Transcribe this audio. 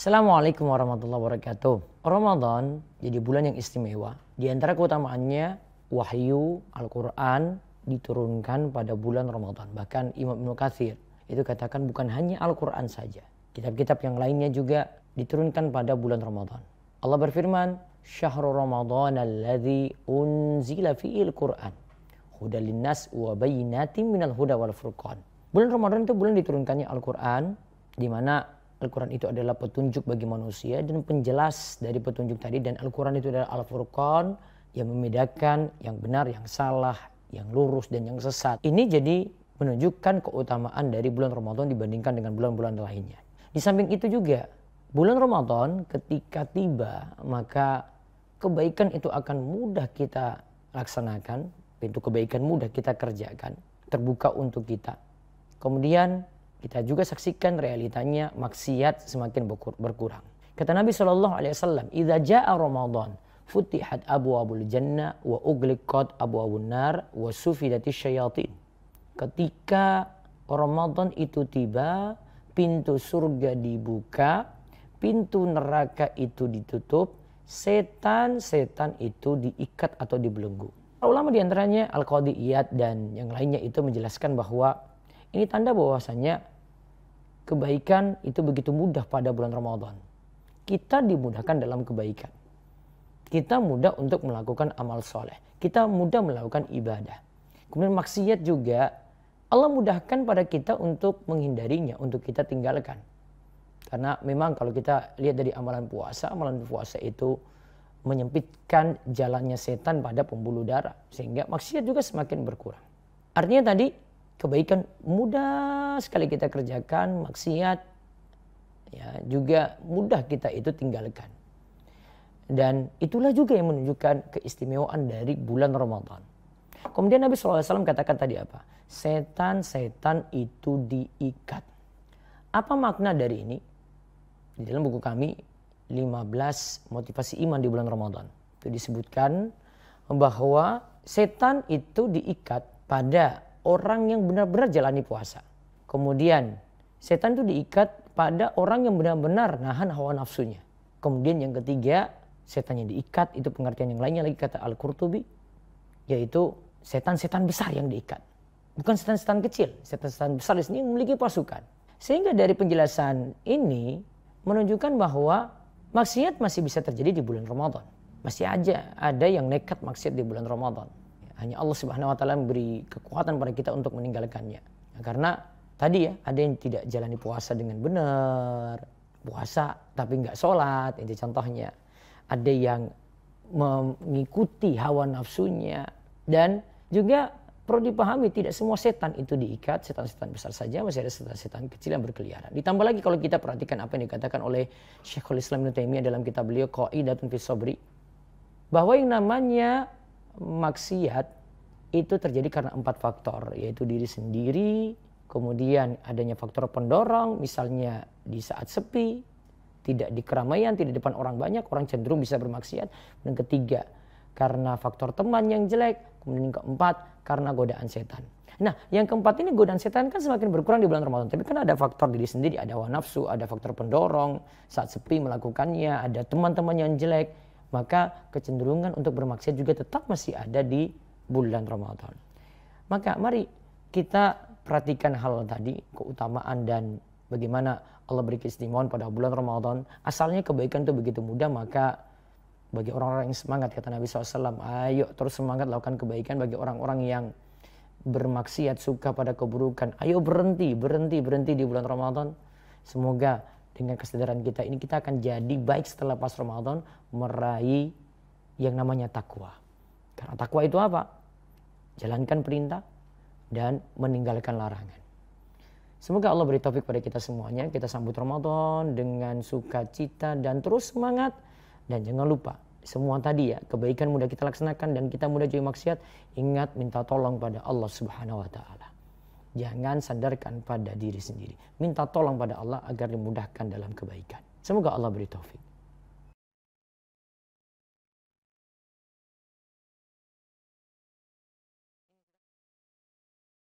Assalamualaikum warahmatullahi wabarakatuh. Ramadan jadi bulan yang istimewa. Di antara keutamaannya, wahyu Al-Quran diturunkan pada bulan Ramadan. Bahkan Imam Ibnu Katsir itu katakan bukan hanya Al-Quran saja. Kitab-kitab yang lainnya juga diturunkan pada bulan Ramadan. Allah berfirman, Syahrul Ramadan alladzi unzila fi'il Qur'an. Hudal linnas wa bayyinatin minal huda wal furqan. Bulan Ramadan itu bulan diturunkannya Al-Quran, di mana Al-Quran itu adalah petunjuk bagi manusia dan penjelas dari petunjuk tadi. Dan Al-Quran itu adalah Al-Furqan yang membedakan yang benar, yang salah, yang lurus dan yang sesat. Ini jadi menunjukkan keutamaan dari bulan Ramadan dibandingkan dengan bulan-bulan lainnya. Di samping itu juga, bulan Ramadan ketika tiba maka kebaikan itu akan mudah kita laksanakan. Pintu kebaikan mudah kita kerjakan, terbuka untuk kita. Kemudian kita juga saksikan realitanya maksiat semakin berkurang. Kata Nabi SAW, "Idza jaa Ramadan, futihat abwabul jannah wa ughliqat abwabun nar wa sufidatis syayatin." Ketika Ramadan itu tiba, pintu surga dibuka, pintu neraka itu ditutup, setan-setan itu diikat atau dibelenggu. Ulama diantaranya Al-Qadhi Iyad dan yang lainnya itu menjelaskan bahwa ini tanda bahwasanya kebaikan itu begitu mudah pada bulan Ramadan. Kita dimudahkan dalam kebaikan. Kita mudah untuk melakukan amal soleh. Kita mudah melakukan ibadah. Kemudian maksiat juga Allah mudahkan pada kita untuk menghindarinya, untuk kita tinggalkan. Karena memang kalau kita lihat dari amalan puasa itu menyempitkan jalannya setan pada pembuluh darah. Sehingga maksiat juga semakin berkurang. Artinya tadi, kebaikan mudah sekali kita kerjakan, maksiat ya juga mudah kita itu tinggalkan. Dan itulah juga yang menunjukkan keistimewaan dari bulan Ramadan. Kemudian Nabi SAW katakan tadi apa? Setan-setan itu diikat. Apa makna dari ini? Di dalam buku kami 15 motivasi iman di bulan Ramadan. Itu disebutkan bahwa setan itu diikat pada orang yang benar-benar jalani puasa. Kemudian setan itu diikat pada orang yang benar-benar nahan hawa nafsunya. Kemudian yang ketiga, setan yang diikat itu pengertian yang lainnya lagi kata Al-Qurtubi, yaitu setan-setan besar yang diikat. Bukan setan-setan kecil, setan-setan besar di sini memiliki pasukan. Sehingga dari penjelasan ini menunjukkan bahwa maksiat masih bisa terjadi di bulan Ramadan. Masih aja ada yang nekat maksiat di bulan Ramadan. Hanya Allah Subhanahu wa taala memberi kekuatan pada kita untuk meninggalkannya. Nah, karena tadi ya, ada yang tidak jalani puasa dengan benar. Puasa tapi nggak sholat, itu contohnya. Ada yang mengikuti hawa nafsunya. Dan juga perlu dipahami tidak semua setan itu diikat. Setan-setan besar saja, masih ada setan-setan kecil yang berkeliaran. Ditambah lagi kalau kita perhatikan apa yang dikatakan oleh Syekhul Islam Ibnu Taimiyah dalam kitab beliau Qaidatun fis Sabri. Bahwa yang namanya maksiat itu terjadi karena 4 faktor, yaitu diri sendiri, kemudian adanya faktor pendorong, misalnya di saat sepi, tidak di keramaian, tidak di depan orang banyak, orang cenderung bisa bermaksiat. Dan ketiga, karena faktor teman yang jelek, kemudian yang keempat, karena godaan setan. Nah, yang keempat ini godaan setan kan semakin berkurang di bulan Ramadan, tapi kan ada faktor diri sendiri, ada hawa nafsu, ada faktor pendorong, saat sepi melakukannya, ada teman-teman yang jelek. Maka kecenderungan untuk bermaksiat juga tetap masih ada di bulan Ramadan. Maka mari kita perhatikan hal tadi, keutamaan dan bagaimana Allah beri keistimewaan pada bulan Ramadan. Asalnya kebaikan itu begitu mudah, maka bagi orang-orang yang semangat, kata Nabi SAW, ayo terus semangat lakukan kebaikan. Bagi orang-orang yang bermaksiat, suka pada keburukan, ayo berhenti di bulan Ramadan. Semoga dengan kesadaran kita ini kita akan jadi baik setelah pas Ramadan meraih yang namanya takwa. Karena takwa itu apa? Jalankan perintah dan meninggalkan larangan. Semoga Allah beri taufik pada kita semuanya. Kita sambut Ramadan dengan sukacita dan terus semangat. Dan jangan lupa semua tadi ya, kebaikan mudah kita laksanakan dan kita mudah jauhi maksiat. Ingat minta tolong pada Allah Subhanahu wa taala. Jangan sandarkan pada diri sendiri. Minta tolong pada Allah agar dimudahkan dalam kebaikan. Semoga Allah beri taufik.